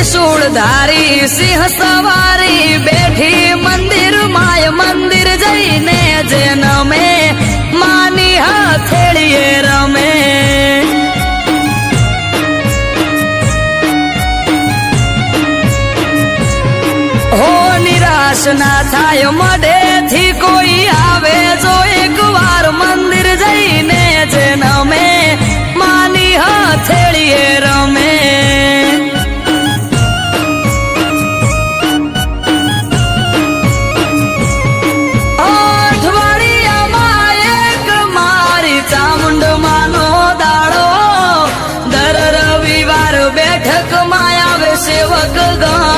ત્રિશૂળધારી સિંહ સવારી બેઠી મંદિર માય મંદિર જઈને જે નમે માની હથેળીએ રમે હો નિરાશ ના થાય મઢેથી કોઈ આવે જો એકવાર મંદિર જઈને જે નમે માની હથેળીએ રમે સેવક ગણ